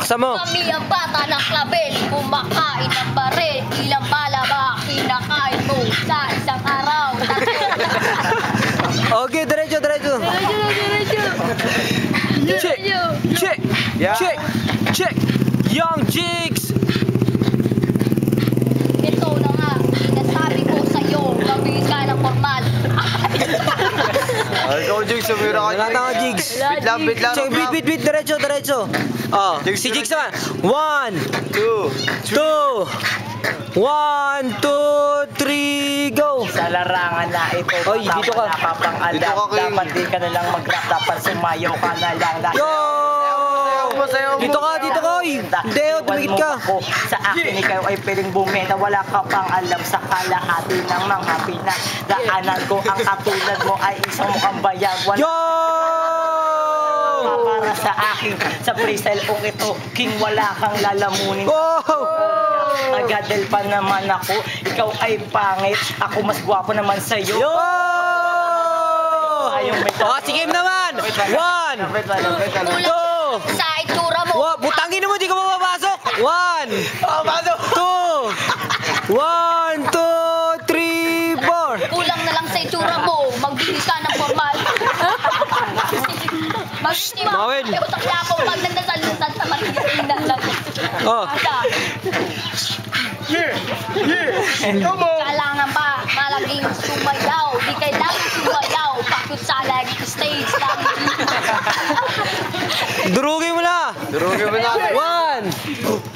Laksa mo. Kami ang bata ng klabel, kumakain ng baril. Ilang bala ba kinakain mo sa isang araw? Okay, diretso. Check. Young Jigs. Ito na nga, sinasabi ko sa'yo, gawin ka ng formal. Ikaw, Jigs, sumira ka. Wala tanga, Jigs. Bit lang. Check, beat, diretso. Oh, si Jigs naman. 1, 2, 1, 2, 3, go! Sa larangan na ito, Oy, dito ka. Nakapang-alam. Dito ka, King. Dapat di ka na lang mag-rap, dapat sumayaw ka na lang. Yo! Sayaw mo. Dito ka, oy! Deo, tumigit ka. Sa akin, ikaw ay piling bumenta. Wala ka pang alam sa kalahati ng mga pinagdaanan ko. Ang katulad mo ay isang mukhang bayag. Wala Yo! para sa akin. Sa freestyle kong ito, King, wala kang lalamunin. Oh! Agadel pa naman ako. Ikaw ay pangit. Ako mas gwapo naman sa'yo. Yo! Ayong may Oh, si Kim naman! 1, 2, Sa itsura mo. Butangin mo, di ka mapapasok! 1, 2, 1, 2, 3, 4. Kulang na lang sa itsura mo. Magbili ka ng formal. Mawin. May utak niya ako pag nagdasal-dasal sa Maria Ina lang. Oh. Kailangan ba malaging sumayaw? Di kailangan sumayaw. Pakot sa lagi stage lang. Durugin mo na! 1, 2,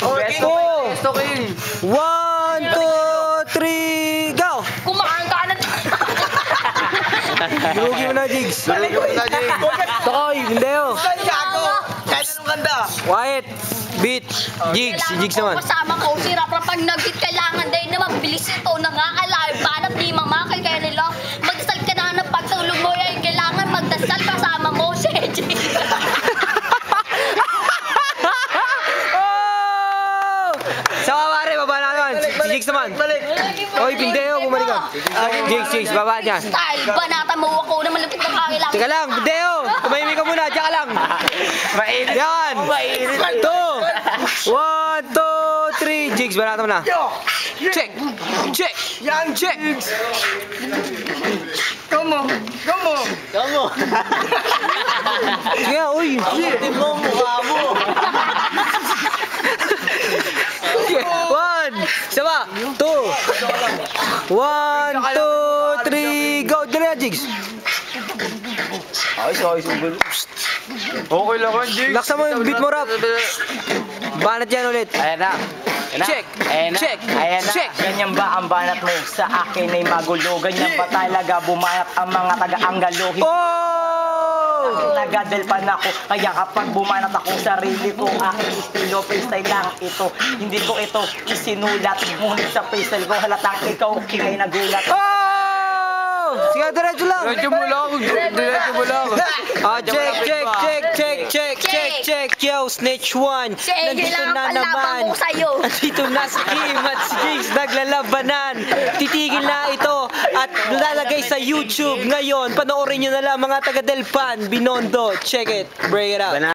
1, 2, 3, go! Kumain ka na. Durugin mo na, Jigs. Tokoy, Hindeo. Kahit anong ganda. Quiet. Beat. Jigs. Si Jigs naman. Kasama ko si Rap Rap pag nag-beat kailangan din na magbilis ito. Nakakalive. Banat di mamakal kaya nila. Magdasal ka na ng pagtulog mo. Yan kailangan magdasal kasama mo si Jigs. Sama pare, baba na naman. Si Jigs naman. Oy, Hindeo, bumalik ka. Jigs, baba niya. Style, banata mo ako na malapit na kakailangan. Teka lang, Hindeo. Tumahimik ka muna, diyan ka lang. mainit. Yan. Mainit. 2, 1, 2, 3. Jigs, banata mo na. Check. Young Jigs. Come on. Sige, uy. Hindi mo mukha mo. 1, sama. 2, 1, 2, 3, go. Dali na, Jigs. Ayos. Okay lang yan, Jigs. Laksa mo yung beat mo, Rap. Banat yan ulit. Ayan na. Check. Ayan na. Check. Ganyan ba ang banat mo? Sa akin ay magulo. Ganyan ba talaga bumayat ang mga taga-anggalo? Oh! Taga-delpan ako. Kaya kapag bumanat ako sarili ko, aking estilo, freestyle lang ito. Hindi ko ito isinulat. Ngunit sa freestyle ko halatang ikaw, kingay nagulat. Oh! Sige, diretso lang. Diretso mo lang. Ah, check. Yo, Snitch 1. Nandito na naman. Ko sa'yo. Nandito na si Kim at si Jigs naglalabanan. Titigil na ito at lalagay sa YouTube ngayon. Panoorin nyo na lang mga taga Delpan, Binondo. Check it. Break it out.